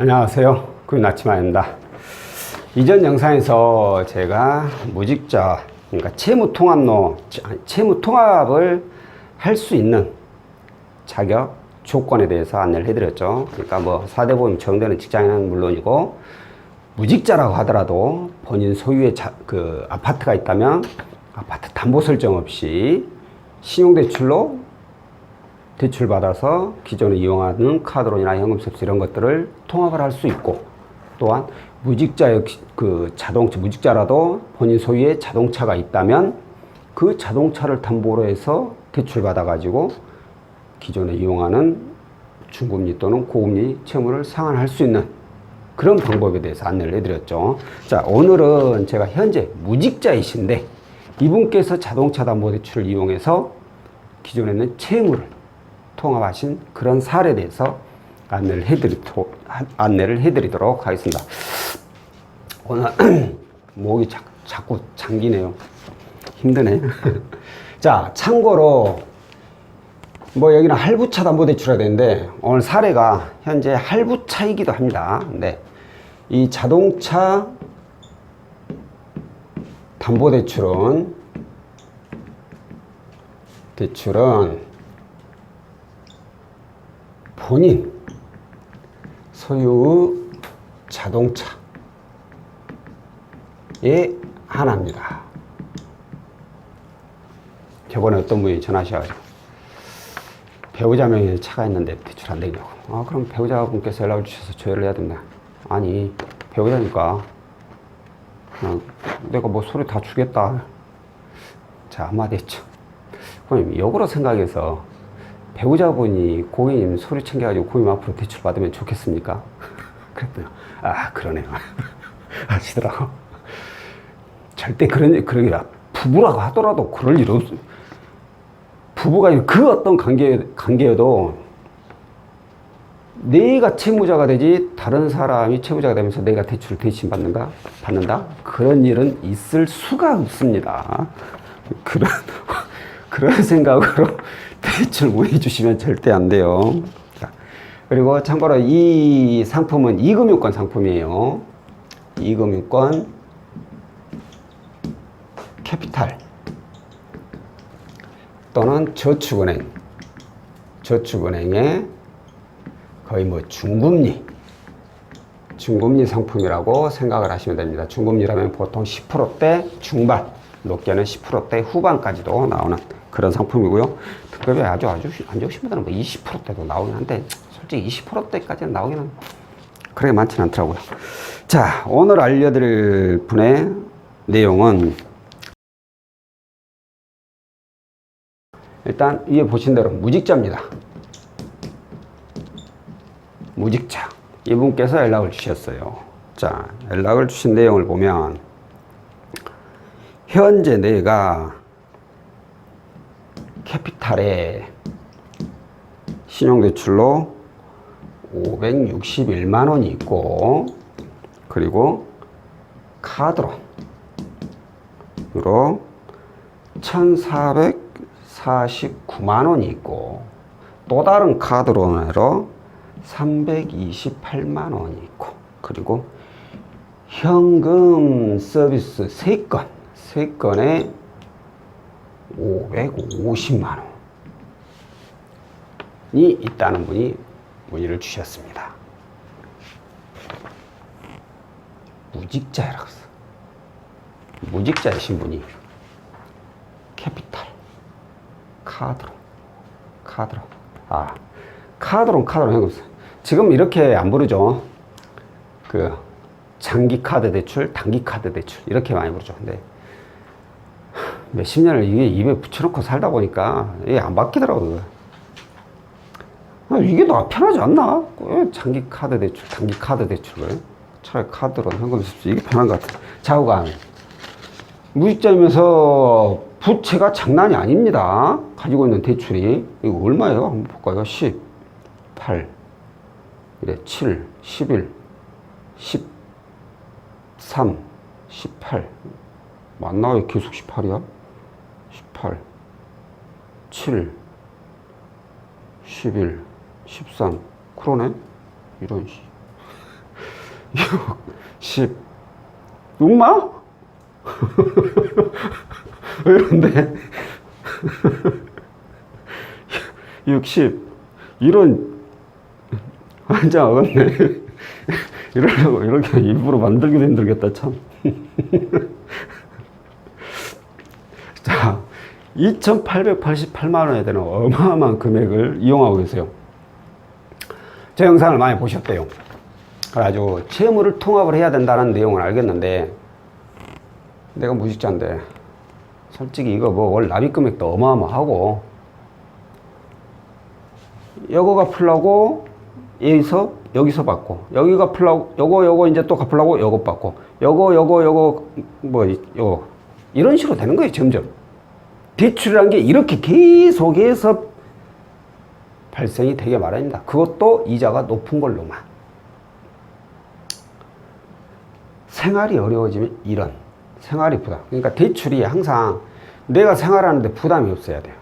안녕하세요. 구인 아침마입니다. 이전 영상에서 제가 무직자, 그러니까 채무통합을 할 수 있는 자격, 조건에 대해서 안내를 해드렸죠. 그러니까 뭐 4대 보험 적용되는 직장인은 물론이고, 무직자라고 하더라도 본인 소유의 아파트가 있다면 아파트 담보 설정 없이 신용대출로 대출받아서 기존에 이용하는 카드론이나 현금서비스 이런 것들을 통합을 할 수 있고, 또한 무직자의 무직자라도 본인 소유의 자동차가 있다면 그 자동차를 담보로 해서 대출받아 가지고 기존에 이용하는 중금리 또는 고금리 채무를 상환할 수 있는 그런 방법에 대해서 안내를 해드렸죠. 자, 오늘은 제가 현재 무직자이신데 이분께서 자동차 담보 대출을 이용해서 기존에 있는 채무를 통합하신 그런 사례에 대해서 안내를 해드리도록 하겠습니다. 오늘 목이 자꾸 잠기네요. 힘드네. 자, 참고로 뭐 여기는 할부차 담보대출이 되는데 오늘 사례가 현재 할부차이기도 합니다. 네, 이 자동차 담보대출은 본인 소유의 자동차에 한합니다. 저번에 어떤 분이 전화하셔가지고 배우자 명의의 차가 있는데 대출 안 되냐고. 그럼 배우자분께서 연락을 주셔서 조율을 해야 된다. 아니, 배우자니까 내가 뭐 소리 다 주겠다. 자, 한마디 했죠. 그럼 역으로 생각해서 배우자분이 고객님 소리 챙겨가지고 고객님 앞으로 대출 받으면 좋겠습니까? 그랬더니 그러네요. 하시더라고. 절대 그러기라. 부부라고 하더라도 그럴 일 없어. 부부가 그 어떤 관계여도 내가 채무자가 되지 다른 사람이 채무자가 되면서 내가 대출을 대신 받는다? 그런 일은 있을 수가 없습니다. 그런 생각으로 대출 문의 주시면 절대 안 돼요. 자, 그리고 참고로 이 상품은 이금융권 상품이에요. 이금융권 캐피탈 또는 저축은행의 거의 뭐 중금리 상품이라고 생각을 하시면 됩니다. 중금리라면 보통 10%대 중반, 높게는 10%대 후반까지도 나오는 그런 상품이고요. 특별히 아주 안 좋으신 분들은 뭐 20%대도 나오긴 한데 솔직히 20%대까지는 나오기는 그렇게 많지는 않더라고요. 자, 오늘 알려드릴 분의 내용은 일단 위에 보신 대로 무직자입니다. 무직자. 이분께서 연락을 주셨어요. 자, 연락을 주신 내용을 보면 현재 내가 캐피탈에 신용대출로 561만 원이 있고, 그리고 카드론으로 1,449만 원이 있고, 또 다른 카드론으로 328만 원이 있고, 그리고 현금 서비스 3건에 550만 원이 있다는 분이 문의를 주셨습니다. 무직자라고 써. 무직자이신 분이 캐피탈, 카드론. 카드론 현금. 지금 이렇게 안 부르죠. 장기 카드 대출, 단기 카드 대출 이렇게 많이 부르죠. 근데 몇십 년을 이게 입에 붙여놓고 살다 보니까 이게 안 바뀌더라고요. 이게 더 편하지 않나? 장기 카드 대출, 단기 카드 대출을 차라리 카드론 현금 습수 이게 편한 것 같아요. 좌우간 무직자이면서 부채가 장난이 아닙니다. 가지고 있는 대출이 이거 얼마예요? 한번 볼까요? 10, 8, 7, 11, 13, 18 맞나? 왜 계속 18이야? 18, 7, 11, 13 그러네? 이런 씨. 6, 10. 6마? 왜 이런데? 60. 이런, 완전 어긋네. 이러려고, 이렇게 일부러 만들기도 힘들겠다, 참. 자, 2,888만 원에 되는 어마어마한 금액을 이용하고 계세요. 제 영상을 많이 보셨대요. 그래가지고 채무를 통합을 해야 된다는 내용을 알겠는데, 내가 무직자인데 솔직히 이거 뭐 월 납입 금액도 어마어마하고, 요거가 풀라고 여기서 받고, 여기가 풀라고 요거 이제 또 갚으려고 요거 받고, 요거 뭐 이런 식으로 되는 거예요. 점점 대출이라는 게 이렇게 계속해서 발생이 되게 마련입니다. 그것도 이자가 높은 걸로만. 생활이 어려워지면 이런 생활이 부담. 그러니까 대출이 항상 내가 생활하는데 부담이 없어야 돼요.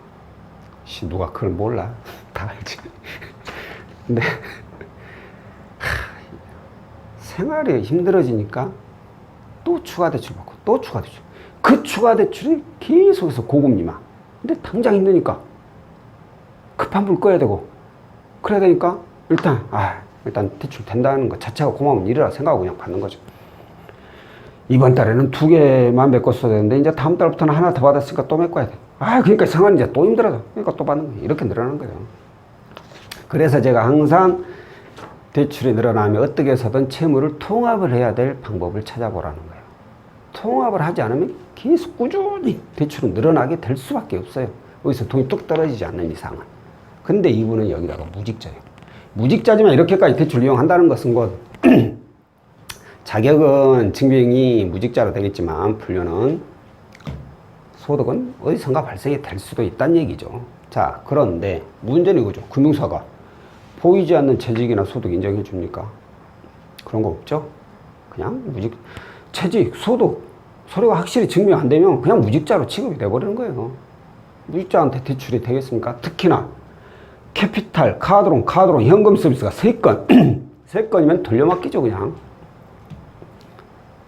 누가 그걸 몰라. 다 알지. 근데 생활이 힘들어지니까 또 추가 대출 받고 또 추가 대출. 그 추가 대출이 계속해서 고금 미만. 근데 당장 힘드니까 급한 불 꺼야 되고, 그래야 되니까 일단 대출 된다는 것 자체가 고마운 일이라 생각하고 그냥 받는 거죠. 이번 달에는 2개만 메꿨어야 되는데 이제 다음 달부터는 하나 더 받았으니까 또 메꿔야 돼. 그러니까 생활이 이제 또 힘들어져. 그러니까 또 받는 거예요. 이렇게 늘어나는 거예요. 그래서 제가 항상 대출이 늘어나면 어떻게 해서든 채무를 통합을 해야 될 방법을 찾아보라는 거예요. 통합을 하지 않으면 계속 꾸준히 대출은 늘어나게 될 수밖에 없어요. 여기서 돈이 뚝 떨어지지 않는 이상은. 근데 이분은 여기다가 무직자예요. 무직자지만 이렇게까지 대출 이용한다는 것은 곧 자격은 증명이 무직자로 되겠지만 분류는 소득은 어디선가 발생이 될 수도 있다는 얘기죠. 자, 그런데 문제는 이거죠. 금융사가 보이지 않는 재직이나 소득 인정해 줍니까? 그런 거 없죠. 그냥 재직, 소득, 서류가 확실히 증명 안 되면 그냥 무직자로 취급이 돼버리는 거예요. 무직자한테 대출이 되겠습니까? 특히나 캐피탈, 카드론, 현금 서비스가 3건 3건이면 돌려막기죠. 그냥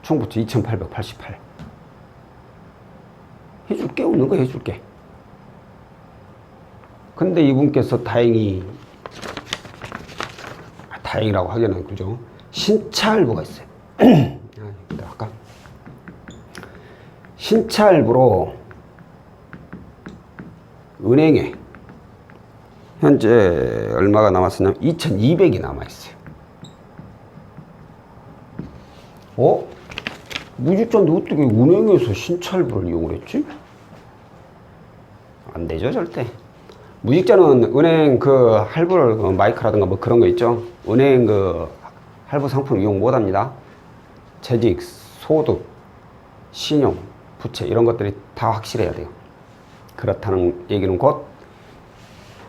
총부채 2,888 해줄게. 없는 거 해줄게. 근데 이분께서 다행이라고 하기에는 그죠, 신차할부가 있어요. 아까 신차할부로 은행에 현재 얼마가 남았었냐면 2,200이 남아있어요. 무직자인데 어떻게 은행에서 신차할부를 이용을 했지? 안 되죠, 절대. 무직자는 은행 그 할부를, 마이크라든가 뭐 그런 거 있죠. 은행 그 할부 상품 이용 못 합니다. 재직, 소득, 신용, 부채 이런 것들이 다 확실해야 돼요. 그렇다는 얘기는 곧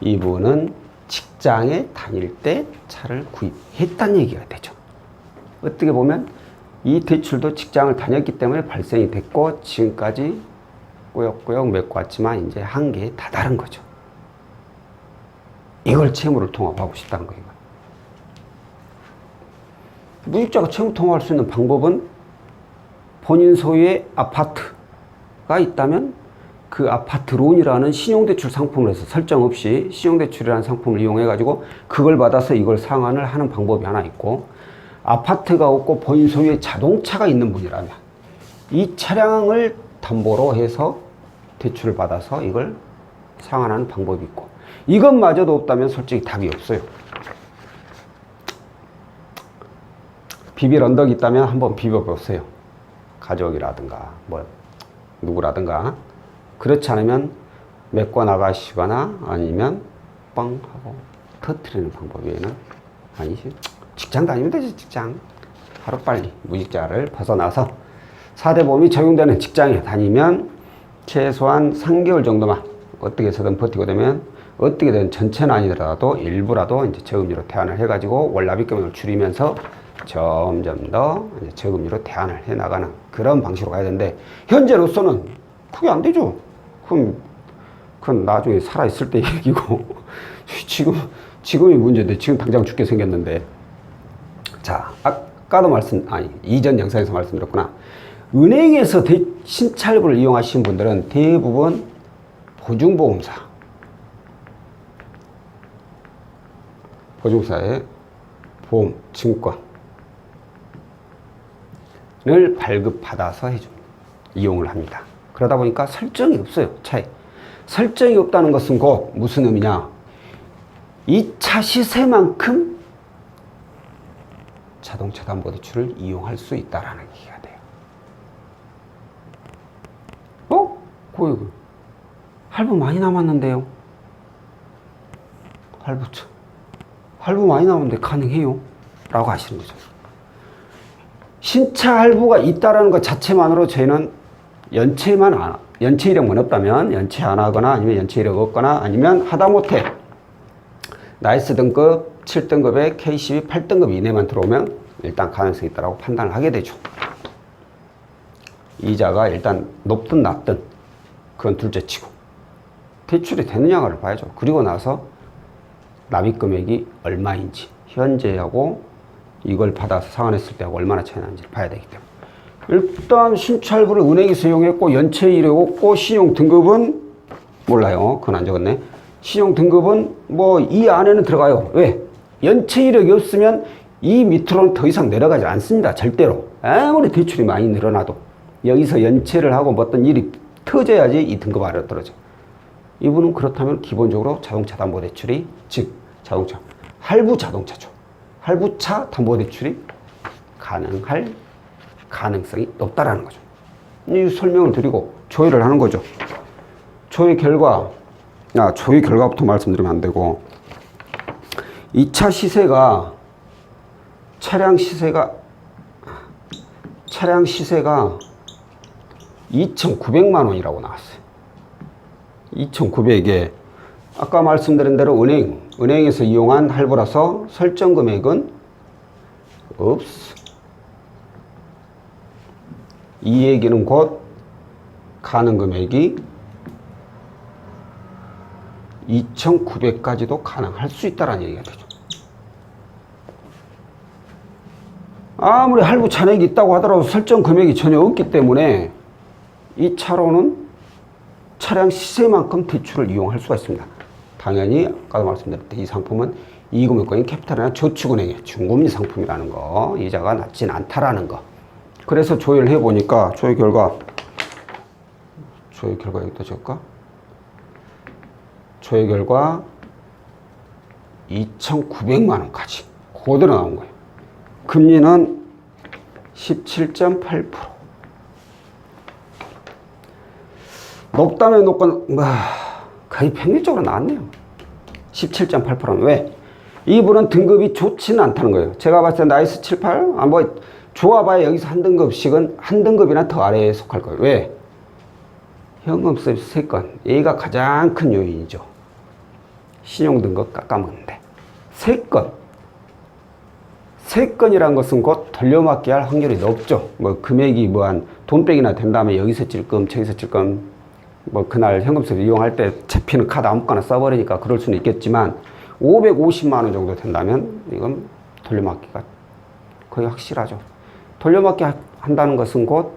이분은 직장에 다닐 때 차를 구입했다는 얘기가 되죠. 어떻게 보면 이 대출도 직장을 다녔기 때문에 발생이 됐고 지금까지 꾸역꾸역 메꿔왔지만 이제 한계에 다다른 거죠. 이걸 채무를 통합하고 싶다는 거예요. 무직자가 채무 통합할 수 있는 방법은 본인 소유의 아파트가 있다면 그 아파트론이라는 신용대출 상품을 해서 설정 없이 신용대출이라는 상품을 이용해가지고 그걸 받아서 이걸 상환을 하는 방법이 하나 있고, 아파트가 없고 본인 소유의 자동차가 있는 분이라면 이 차량을 담보로 해서 대출을 받아서 이걸 상환하는 방법이 있고, 이것마저도 없다면 솔직히 답이 없어요. 비빌 언덕이 있다면 한번 비벼보세요. 가족이라든가 뭐 누구라든가. 그렇지 않으면 메꿔 나가시거나 아니면 뻥 하고 터트리는 방법 외에는 아니지. 직장 다니면 되지. 직장 하루빨리 무직자를 벗어나서 4대 보험이 적용되는 직장에 다니면 최소한 3개월 정도만 어떻게 해서든 버티고 되면 어떻게든 전체는 아니더라도 일부라도 이제 저금리로 대안을 해가지고 월 납입 금액을 줄이면서 점점 더 이제 저금리로 대안을 해 나가는 그런 방식으로 가야 되는데, 현재로서는 그게 안 되죠. 그건 나중에 살아있을 때 얘기고 지금이 문제인데 지금 당장 죽게 생겼는데. 자, 이전 영상에서 말씀드렸구나. 은행에서 신차할부를 이용하시는 분들은 대부분 보증사의 보험, 증권을 발급받아서 해줍니다. 이용을 합니다. 그러다 보니까 설정이 없어요. 차에. 설정이 없다는 것은 곧 무슨 의미냐? 이 차 시세만큼 자동차 담보대출을 이용할 수 있다라는 얘기가 돼요. 할부 많이 남았는데요. 할부 많이 남았는데 가능해요? 라고 하시는 거죠. 신차 할부가 있다라는 것 자체만으로 저희는 연체 이력만 없다면 연체 안 하거나 아니면 연체 이력 없거나 아니면 하다못해 나이스 등급 7등급에 K12 8등급 이내만 들어오면 일단 가능성이 있다고 판단을 하게 되죠. 이자가 일단 높든 낮든 그건 둘째치고 대출이 되느냐를 봐야죠. 그리고 나서 납입 금액이 얼마인지 현재하고 이걸 받아서 상환했을 때하고 얼마나 차이 나는지를 봐야 되기 때문에 일단 신차할부를 은행에서 이용했고 연체 이력 없고 신용 등급은 몰라요. 그건 안 적었네. 신용 등급은 뭐 이 안에는 들어가요. 왜? 연체 이력이 없으면 이 밑으로는 더 이상 내려가지 않습니다. 절대로. 아무리 대출이 많이 늘어나도 여기서 연체를 하고 뭐 어떤 일이 터져야지 이 등급 아래로 떨어져. 이분은 그렇다면 기본적으로 자동차 담보대출이 즉 자동차 할부 자동차죠. 할부차 담보대출이 가능할 가능성이 높다라는 거죠. 이 설명을 드리고 조회를 하는 거죠. 조회 결과부터 말씀드리면 안 되고 2차 시세가 차량 시세가 2,900만 원이라고 나왔어요. 2,900에 아까 말씀드린 대로 은행에서 이용한 할부라서 설정 금액은 없어. 이 얘기는 곧 가능 금액이 2,900까지도 가능할 수 있다는 얘기가 되죠. 아무리 할부 잔액이 있다고 하더라도 설정 금액이 전혀 없기 때문에 이 차로는 차량 시세만큼 대출을 이용할 수가 있습니다. 당연히 아까도 말씀드렸듯이 이 상품은 이금융권인 캐피탈이나 저축은행의 중금리 상품이라는 거, 이자가 낮진 않다라는 거. 그래서 조회를 해보니까 조회 결과 여기다 적을까? 조회 결과 2,900만 원까지 그대로 나온 거예요. 금리는 17.8%. 높다면 높고 거의 평균적으로 나왔네요. 17.8%는 왜? 이분은 등급이 좋지는 않다는 거예요. 제가 봤을 때 나이스 7, 8 뭐 좋아봐야 여기서 한 등급씩은 한 등급이나 더 아래에 속할 거예요. 왜? 현금 서비스 3건 얘가 가장 큰 요인이죠. 신용등급 깎아먹는데 3건이라는 것은 곧 돌려막기 할 확률이 높죠. 뭐 금액이 뭐 한 돈백이나 된 다음에 여기서 찔끔 저기서 찔끔 뭐 그날 현금 서비스 이용할 때 잡히는 카드 아무거나 써버리니까 그럴 수는 있겠지만 550만 원 정도 된다면 이건 돌려막기가 거의 확실하죠. 돌려막기 한다는 것은 곧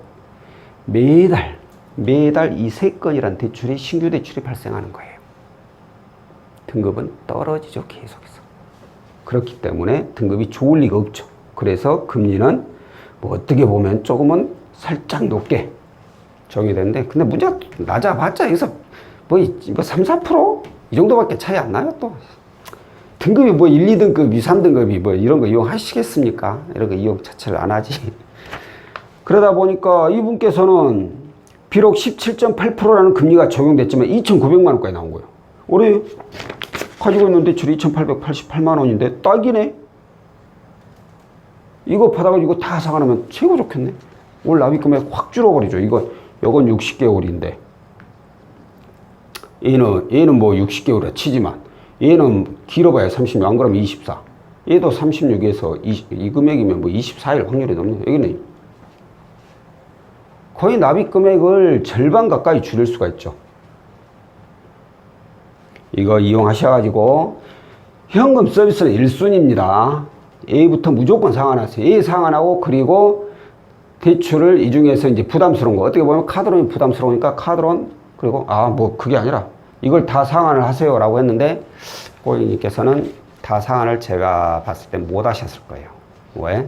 매달 이 3건이란 대출이 신규 대출이 발생하는 거예요. 등급은 떨어지죠. 계속해서. 그렇기 때문에 등급이 좋을 리가 없죠. 그래서 금리는 뭐 어떻게 보면 조금은 살짝 높게 정의되는데 근데 문제가 낮아봤자 여기서 뭐 3, 4%? 이 정도밖에 차이 안 나요. 또 등급이 뭐 1, 2등급, 2, 3등급이 뭐 이런 거 이용하시겠습니까? 이런 거 이용 자체를 안 하지. 그러다 보니까 이분께서는 비록 17.8%라는 금리가 적용됐지만 2,900만 원까지 나온 거예요. 올해 가지고 있는 대출이 2,888만 원인데 딱이네. 이거 받아가지고 이거 다 상환하면 최고 좋겠네. 올 납입금액 확 줄어버리죠. 이건 60개월인데 얘는 뭐 60개월이라 치지만 얘는 길어봐야 36, 안 그러면 24. 얘도 36에서 이 금액이면 뭐 24일 확률이 높네요. 여기는 거의 납입 금액을 절반 가까이 줄일 수가 있죠. 이거 이용하셔가지고 현금 서비스는 1순위입니다. A부터 무조건 상환하세요. A 상환하고 그리고 대출을 이 중에서 이제 부담스러운 거 어떻게 보면 카드론이 부담스러우니까 카드론 그리고 뭐 그게 아니라 이걸 다 상환을 하세요라고 했는데 고객님께서는 다 상환을 제가 봤을 때 못 하셨을 거예요. 왜?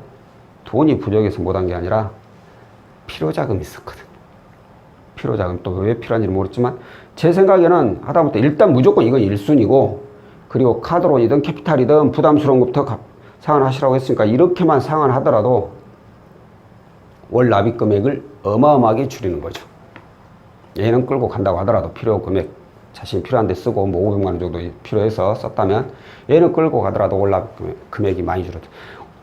돈이 부족해서 못 한 게 아니라 필요자금이 있었거든. 필요자금 또 왜 필요한지 모르겠지만 제 생각에는 하다못해 일단 무조건 이건 1순위고 그리고 카드론이든 캐피탈이든 부담스러운 것부터 상환하시라고 했으니까 이렇게만 상환하더라도 월 납입 금액을 어마어마하게 줄이는 거죠. 얘는 끌고 간다고 하더라도 필요 금액 자신이 필요한 데 쓰고 뭐 500만 원 정도 필요해서 썼다면 얘는 끌고 가더라도 월 납입 금액이 많이 줄어들어요.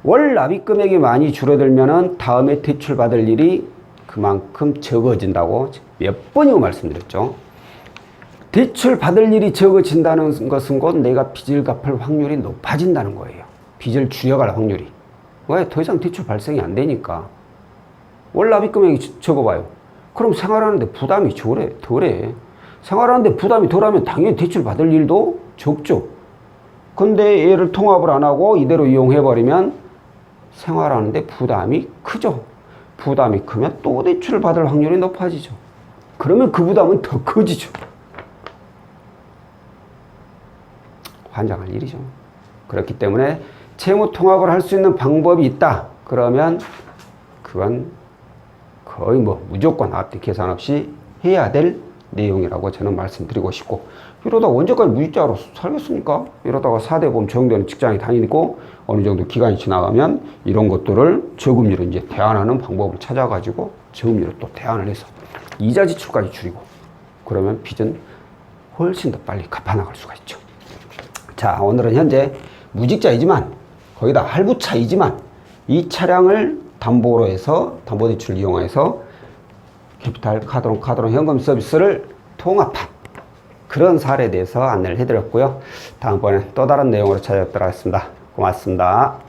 월 납입 금액이 많이 줄어들면은 다음에 대출 받을 일이 그만큼 적어진다고 몇 번이고 말씀드렸죠. 대출 받을 일이 적어진다는 것은 곧 내가 빚을 갚을 확률이 높아진다는 거예요. 빚을 줄여갈 확률이. 왜? 더 이상 대출 발생이 안 되니까. 월 납입 금액이 적어봐요. 그럼 생활하는데 부담이 덜해. 생활하는데 부담이 덜하면 당연히 대출 받을 일도 적죠. 근데 얘를 통합을 안 하고 이대로 이용해버리면 생활하는데 부담이 크죠. 부담이 크면 또 대출을 받을 확률이 높아지죠. 그러면 그 부담은 더 커지죠. 환장할 일이죠. 그렇기 때문에 채무 통합을 할 수 있는 방법이 있다. 그러면 그건 거의 무조건 앞뒤 계산 없이 해야 될 내용이라고 저는 말씀드리고 싶고, 이러다 언제까지 무직자로 살겠습니까? 이러다가 4대 보험 적용되는 직장에 다니고 어느 정도 기간이 지나가면 이런 것들을 저금리로 이제 대안하는 방법을 찾아가지고 저금리로 또 대안을 해서 이자 지출까지 줄이고 그러면 빚은 훨씬 더 빨리 갚아나갈 수가 있죠. 자, 오늘은 현재 무직자이지만 거기다 할부차이지만 이 차량을 담보로 해서 담보대출을 이용해서 캐피탈, 카드론 현금 서비스를 통합한 그런 사례에 대해서 안내를 해드렸고요. 다음번에 또 다른 내용으로 찾아뵙도록 하겠습니다. 고맙습니다.